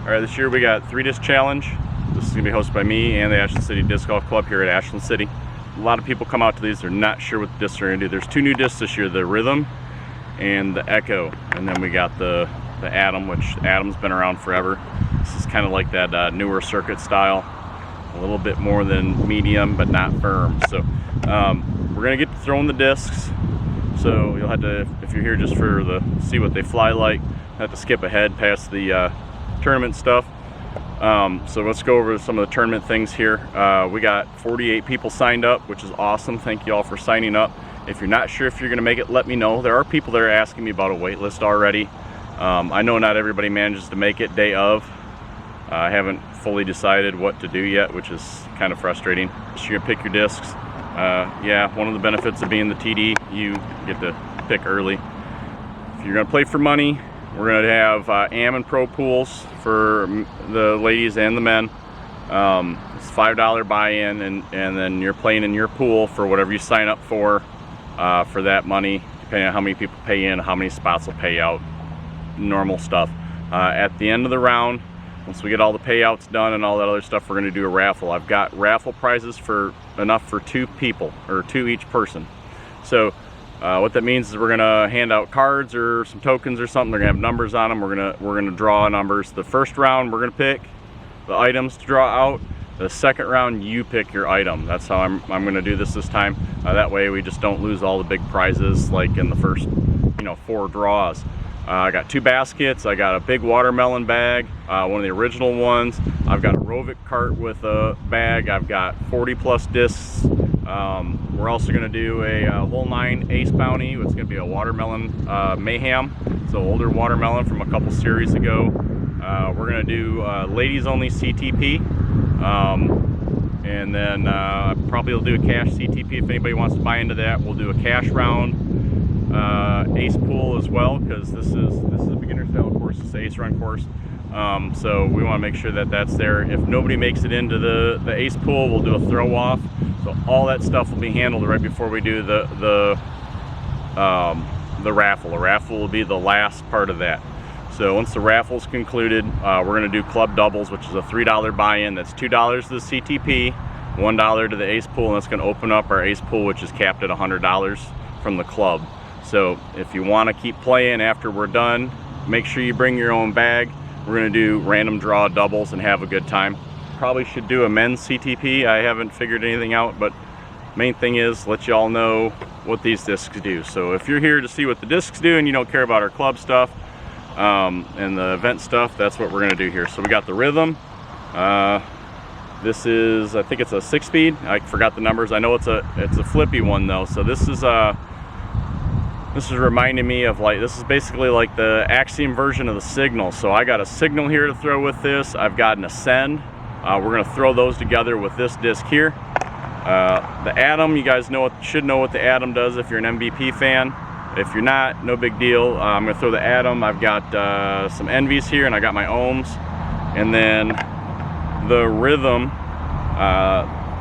All right, this year we got 3-disc challenge. This is gonna be hosted by me and the Ashland City Disc Golf Club here at Ashland City. A lot of people come out to these, they're not sure what the discs are gonna do. There's 2 new discs this year, the Rhythm and the Echo. And then we got the Atom, which Atom's been around forever. This is kind of like that newer circuit style. A little bit more than medium, but not firm. So we're gonna get to throwing the discs. So you'll have to, if you're here just for the see what they fly like, have to skip ahead past the tournament stuff. So let's go over some of the tournament things here. We got 48 people signed up, which is awesome. Thank you all for signing up. If you're not sure if you're gonna make it, let me know. There are people that are asking me about a wait list already. I know not everybody manages to make it day of. I haven't fully decided what to do yet, which is kind of frustrating. So you're gonna pick your discs. Yeah, one of the benefits of being the TD, you get to pick early. If you're gonna play for money, we're gonna have AM and Pro pools for the ladies and the men. It's $5 buy-in, and then you're playing in your pool for whatever you sign up for that money, depending on how many people pay in, how many spots will pay out, normal stuff. At the end of the round, once we get all the payouts done and all that other stuff, we're gonna do a raffle. I've got raffle prizes for enough for 2 people, or 2 each person. So what that means is we're gonna hand out cards or some tokens or something. They're gonna have numbers on them. We're gonna draw numbers. The first round we're gonna pick the items to draw out. The second round you pick your item. That's how I'm gonna do this time. That way we just don't lose all the big prizes like in the first 4 draws. I got 2 baskets. I got a big watermelon bag, one of the original ones. I've got a Rovic cart with a bag. I've got 40+ discs. We're also going to do a hole 9 ace bounty. It's going to be a watermelon mayhem. It's an older watermelon from a couple series ago. We're going to do ladies only CTP, and then probably we'll do a cash CTP if anybody wants to buy into that. We'll do a cash round ace pool as well, because this is a beginner style course. It's the ace run course. So we want to make sure that that's there. If nobody makes it into the ace pool, we'll do a throw off. So all that stuff will be handled right before we do the raffle. The raffle will be the last part of that. So once the raffle's concluded, we're going to do club doubles, which is a $3 buy-in. That's $2 to the CTP, $1 to the ace pool, and that's going to open up our ace pool, which is capped at $100 from the club. So if you want to keep playing after we're done, make sure you bring your own bag. We're going to do random draw doubles and have a good time. Probably should do a men's CTP. I haven't figured anything out, but main thing is let you all know what these discs do. So if you're here to see what the discs do and you don't care about our club stuff and the event stuff, that's what we're going to do here. So we got the Rhythm. This is, I think it's a 6-speed. I forgot the numbers. I know it's a flippy one though. So this is reminding me of, like, this is basically like the Axiom version of the Signal. So I got a Signal here to throw with this. I've got an Ascend. We're gonna throw those together with this disc here. The Atom, you guys should know what the Atom does if you're an MVP fan. If you're not, no big deal. I'm gonna throw the Atom. I've got some Envies here, and I got my Ohms. And then the Rhythm,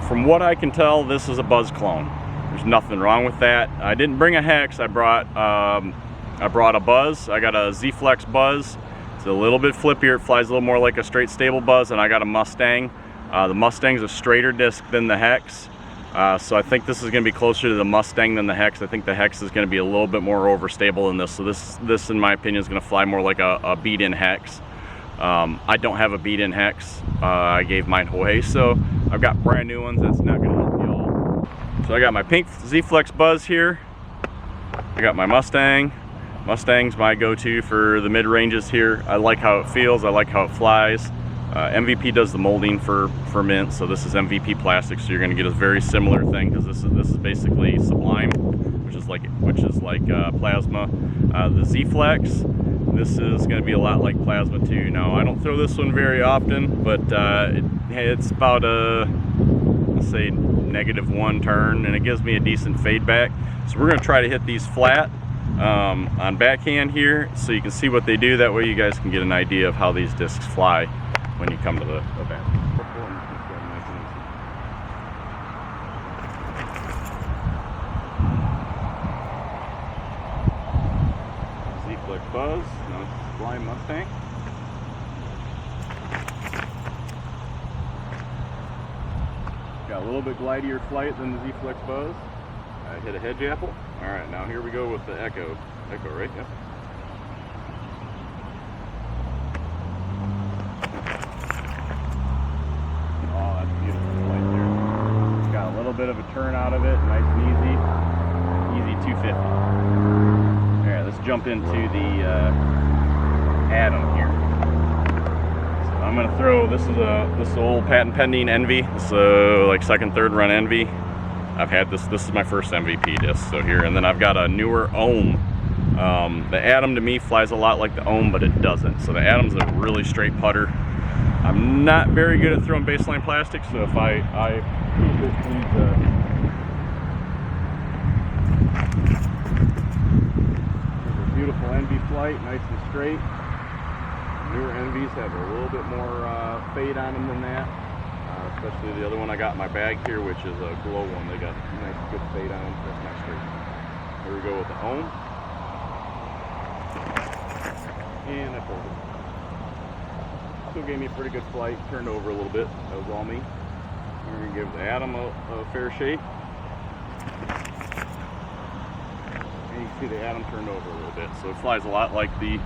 from what I can tell, this is a Buzz clone. There's nothing wrong with that. I didn't bring a hex. I brought a Buzz. I got a Z-Flex Buzz. It's a little bit flippier. It flies a little more like a straight stable Buzz, and I got a Mustang. The Mustang's a straighter disc than the hex, so I think this is going to be closer to the Mustang than the hex. I think the hex is going to be a little bit more overstable than this. So this in my opinion is going to fly more like a beat-in hex. I don't have a beat-in hex. I gave mine away, so I've got brand new ones. That's not going to help you all. So I got my pink Z-Flex Buzz here. I got my Mustang. Mustang's my go-to for the mid-ranges here. I like how it feels. I like how it flies. MVP does the molding for mint, so this is MVP plastic. So you're going to get a very similar thing, because this is basically Sublime, which is like plasma. The Z-Flex, this is going to be a lot like plasma too. Now I don't throw this one very often, but it's about a, let's say, -1 turn, and it gives me a decent fade back. So we're going to try to hit these flat on backhand here, so you can see what they do. That way you guys can get an idea of how these discs fly when you come to the event. Z-Flex Buzz, now it's Sublime Mustang. a little bit glidier flight than the Z-Flex Buzz. I hit a hedge apple. All right, now here we go with the Echo. Echo, right? Yep. Oh, that's a beautiful flight there. Got a little bit of a turn out of it, nice and easy. Easy 250. All right, let's jump into the Atom here. So I'm gonna throw, this is old patent pending Envy. This is like second, third run Envy. I've had this is my first MVP disc, so here, and then I've got a newer Ohm. The Atom to me flies a lot like the Ohm, but it doesn't. So the Atom's a really straight putter. I'm not very good at throwing baseline plastic, so if I there's a beautiful Envy flight, nice and straight. Newer Envies have a little bit more fade on them than that. Especially the other one I got in my bag here, which is a glow one. They got a nice good fade on them. That's my straight. Here we go with the Ohm. And I pulled it. Still gave me a pretty good flight. Turned over a little bit. That was all me. We're going to give the Atom a fair shake. And you can see the Atom turned over a little bit. So it flies a lot like the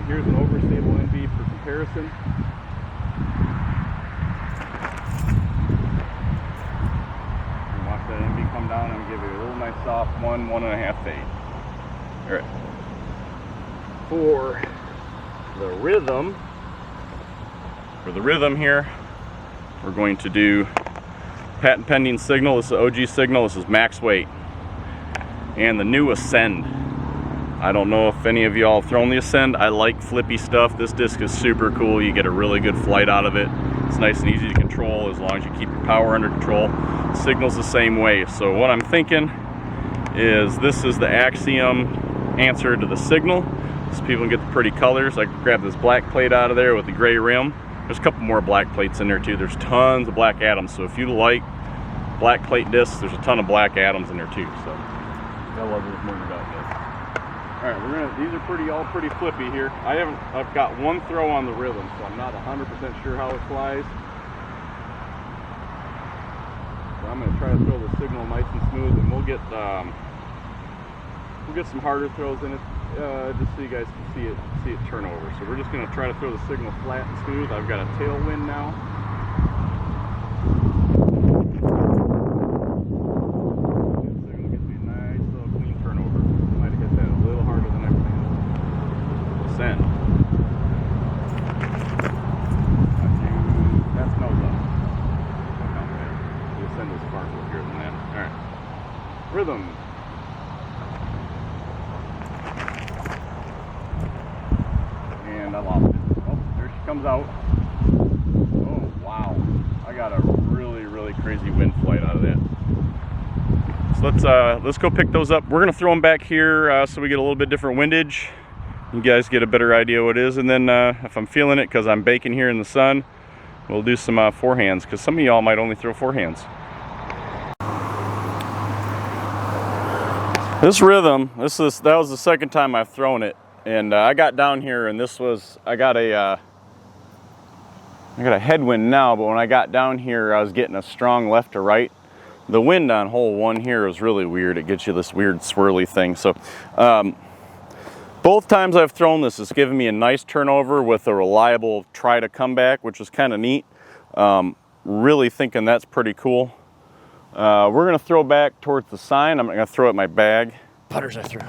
here's an overstable Envy for comparison. And watch that Envy come down and give you a little nice soft 1.5 fade. All right. For the rhythm here, we're going to do patent pending Signal. This is OG Signal. This is max weight. And the new Ascend. I don't know if any of y'all have thrown the Ascend. I like flippy stuff. This disc is super cool. You get a really good flight out of it. It's nice and easy to control as long as you keep your power under control. Signal's the same way. So what I'm thinking is this is the Axiom answer to the Signal. So people can get the pretty colors. I can grab this black plate out of there with the gray rim. There's a couple more black plates in there too. There's tons of black atoms. So if you like black plate discs, there's a ton of black atoms in there too. So I love this more about this. All right, these are all pretty flippy here. I've got one throw on the Rhythm, so I'm not 100% sure how it flies. So I'm gonna try to throw the Signal nice and smooth, and we'll get some harder throws in it, just so you guys can see it turn over. So we're just gonna try to throw the Signal flat and smooth. I've got a tailwind now. Ascend. That's nose up. The Ascend is far quicker than that. Alright. Rhythm. And I lost it. Oh, there she comes out. Oh, wow. I got a really, really crazy wind flight out of that. So let's go pick those up. We're going to throw them back here so we get a little bit different windage. You guys get a better idea what it is, and then if I'm feeling it because I'm baking here in the sun, we'll do some forehands, because some of y'all might only throw forehands. This Rhythm, that was the second time I've thrown it, and I got down here, and I got a headwind now, but when I got down here, I was getting a strong left to right. The wind on hole 1 here is really weird. It gets you this weird swirly thing. So. Both times I've thrown this, it's given me a nice turnover with a reliable try to comeback, which is kind of neat. Really thinking that's pretty cool. We're going to throw back towards the sign. I'm going to throw it in my bag. Putters I threw.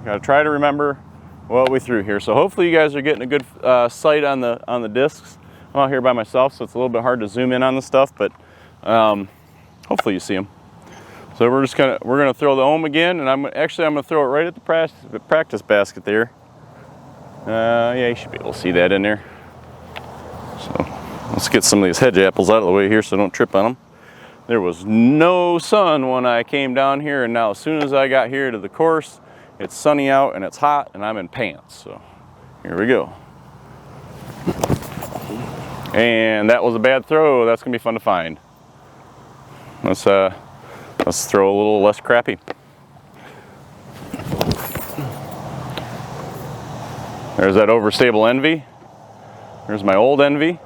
Got to try to remember what we threw here. So hopefully you guys are getting a good sight on the discs. I'm out here by myself, so it's a little bit hard to zoom in on the stuff, but hopefully you see them. So we're gonna throw the Ohm again, and I'm gonna throw it right at the practice basket there. Yeah, you should be able to see that in there. So let's get some of these hedge apples out of the way here so I don't trip on them. There was no sun when I came down here, and now as soon as I got here to the course, it's sunny out and it's hot, and I'm in pants. So here we go. And that was a bad throw. That's gonna be fun to find. Let's throw a little less crappy. There's that overstable Envy. There's my old Envy.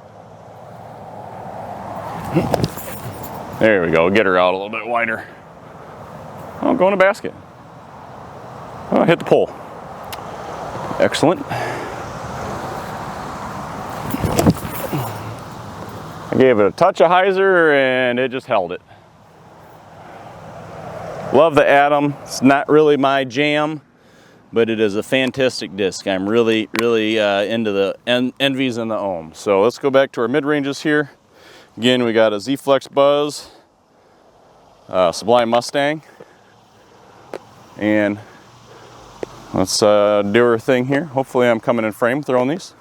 There we go, get her out a little bit wider. Oh, go in a basket. Oh, hit the pole. Excellent. I gave it a touch of hyzer and it just held it. Love the Atom. It's not really my jam, but it is a fantastic disc. I'm really into the Envies and the Ohm. So let's go back to our mid-ranges here. Again, we got a Z-Flex Buzz, Sublime Mustang, and let's do our thing here. Hopefully I'm coming in frame throwing these.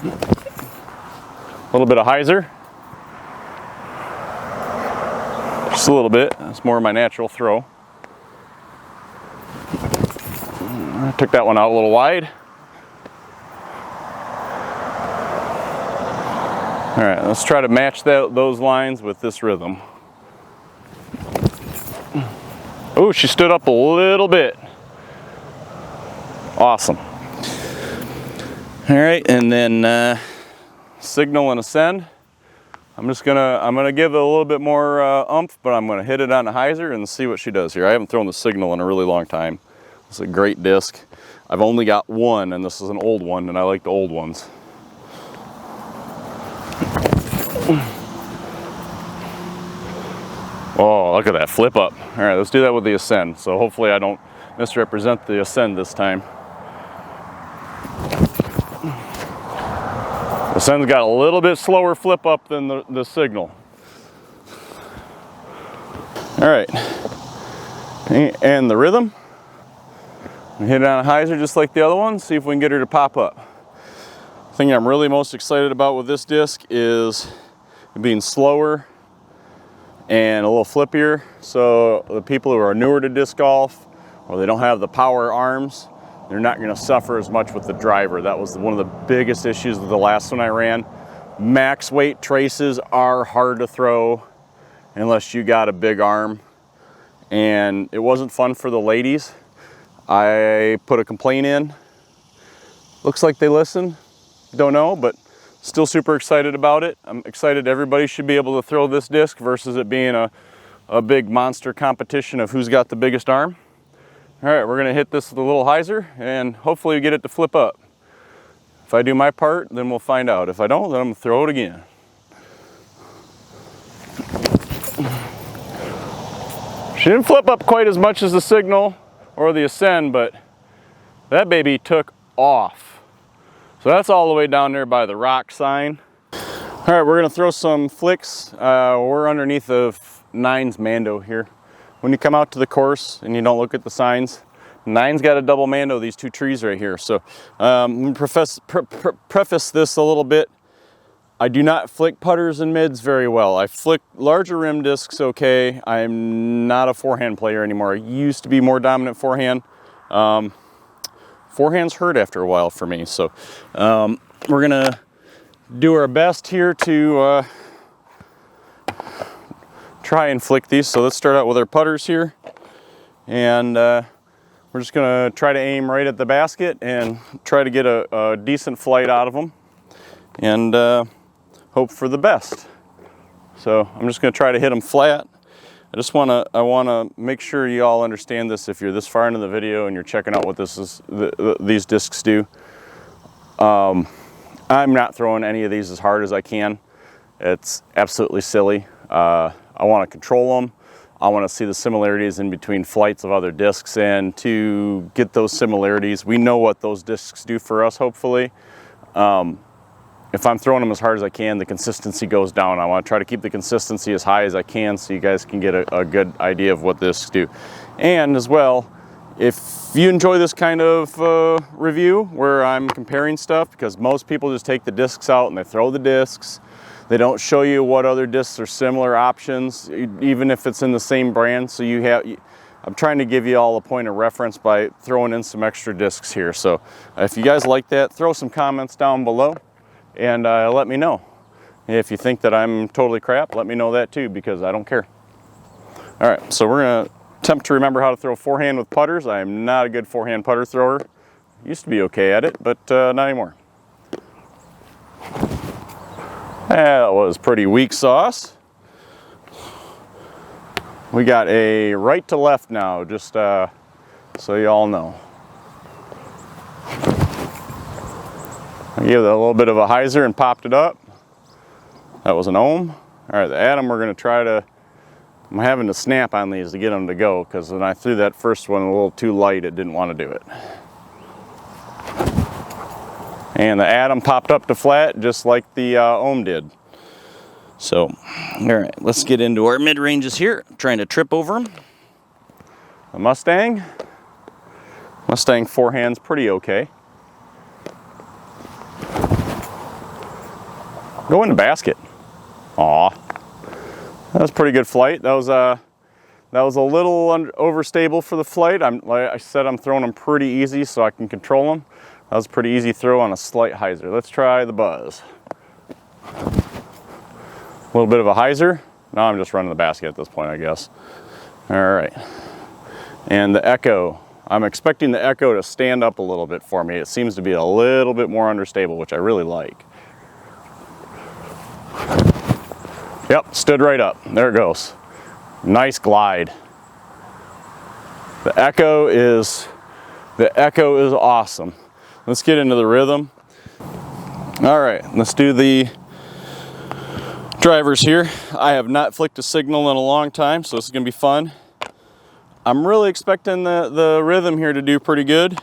A little bit of hyzer. Just a little bit. That's more of my natural throw. I took that one out a little wide. All right, let's try to match those lines with this rhythm. Oh, she stood up a little bit. Awesome. All right, and then signal and ascend. I'm gonna give it a little bit more oomph, but I'm gonna hit it on the hyzer and see what she does here. I haven't thrown the signal in a really long time. It's a great disc. I've only got one, and this is an old one, and I like the old ones. Oh, look at that flip up. All right, let's do that with the ascend. So hopefully I don't misrepresent the ascend this time. The ascend's got a little bit slower flip up than the signal. All right, and the rhythm. Hit it on a hyzer just like the other one, see if we can get her to pop up. The thing I'm really most excited about with this disc is it being slower and a little flippier. So the people who are newer to disc golf, or they don't have the power arms, they're not gonna suffer as much with the driver. That was one of the biggest issues with the last one I ran. Max weight traces are hard to throw unless you got a big arm. And it wasn't fun for the ladies. I put a complaint in. Looks like they listen. Don't know, but still super excited about it. I'm excited everybody should be able to throw this disc versus it being a big monster competition of who's got the biggest arm. All right, we're gonna hit this with a little hyzer and hopefully we get it to flip up. If I do my part, then we'll find out. If I don't, then I'm gonna throw it again. She didn't flip up quite as much as the signal or the ascend, but that baby took off. So that's all the way down there by the rock sign. All right, we're gonna throw some flicks. We're underneath of Nines Mando here. When you come out to the course and you don't look at the signs, Nines got a double Mando, these two trees right here. So I'm gonna preface this a little bit. I do not flick putters and mids very well. I flick larger rim discs okay. I'm not a forehand player anymore. I used to be more dominant forehand. Forehands hurt after a while for me. So we're gonna do our best here to try and flick these. So let's start out with our putters here. And we're just gonna try to aim right at the basket and try to get a decent flight out of them. And hope for the best. So I'm just gonna try to hit them flat. I wanna make sure you all understand this if you're this far into the video and you're checking out what this is, these discs do. I'm not throwing any of these as hard as I can. It's absolutely silly. I wanna control them. I wanna see the similarities in between flights of other discs, and to get those similarities, we know what those discs do for us, hopefully. If I'm throwing them as hard as I can, the consistency goes down. I want to try to keep the consistency as high as I can so you guys can get a good idea of what this do. And as well, if you enjoy this kind of review where I'm comparing stuff, because most people just take the discs out and they throw the discs. They don't show you what other discs are similar options, even if it's in the same brand. So I'm trying to give you all a point of reference by throwing in some extra discs here. So if you guys like that, throw some comments down below. And let me know. If you think that I'm totally crap, let me know that too, because I don't care. All right, so we're gonna attempt to remember how to throw forehand with putters. I am not a good forehand putter thrower. Used to be okay at it, but not anymore. That was pretty weak sauce. We got a right to left now, just so y'all know. I gave it a little bit of a hyzer and popped it up. That was an ohm. All right, the Adam, we're gonna try to, I'm having to snap on these to get them to go, because when I threw that first one a little too light, it didn't want to do it. And the Adam popped up to flat just like the ohm did. So, all right, let's get into our mid-ranges here. I'm trying to trip over them. The Mustang forehand's pretty okay. Go in the basket. Aw, that was a pretty good flight. That was a little overstable for the flight. Like I said, I'm throwing them pretty easy so I can control them. That was a pretty easy throw on a slight hyzer. Let's try the Buzz. A little bit of a hyzer. Now I'm just running the basket at this point, I guess. All right. And the Echo. I'm expecting the Echo to stand up a little bit for me. It seems to be a little bit more understable, which I really like. Yep, stood right up. There it goes. Nice glide. The Echo is awesome. Let's get into the rhythm. All right, let's do the drivers here. I have not flicked a signal in a long time, so this is gonna be fun. I'm really expecting the rhythm here to do pretty good.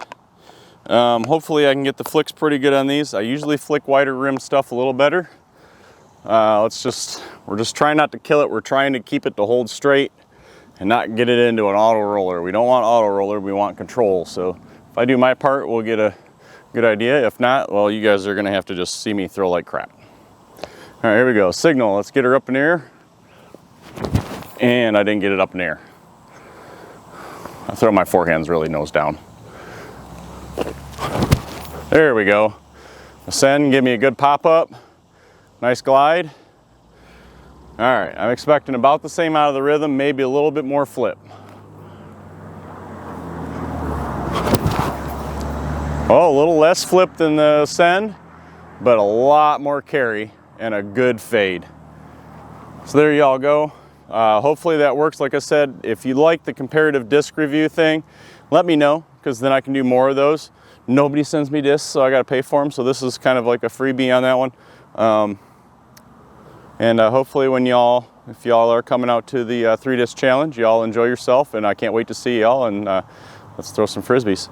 Hopefully I can get the flicks pretty good on these. I usually flick wider rim stuff a little better. We're just trying not to kill it. We're trying to keep it to hold straight and not get it into an auto roller. We don't want auto roller, we want control. So if I do my part, we'll get a good idea. If not, well, you guys are gonna have to just see me throw like crap. All right, here we go. Signal, let's get her up in the air. And I didn't get it up in the air. I throw my forehands really nose down. There we go. Ascend, give me a good pop up. Nice glide. All right, I'm expecting about the same out of the rhythm, maybe a little bit more flip. Oh, a little less flip than the Ascend, but a lot more carry and a good fade. So there y'all go. Hopefully that works. Like I said, if you like the comparative disc review thing, let me know, because then I can do more of those. Nobody sends me discs, so I gotta pay for them. So this is kind of like a freebie on that one. Hopefully if y'all are coming out to the 3-disc challenge, y'all enjoy yourself, and I can't wait to see y'all, and let's throw some Frisbees.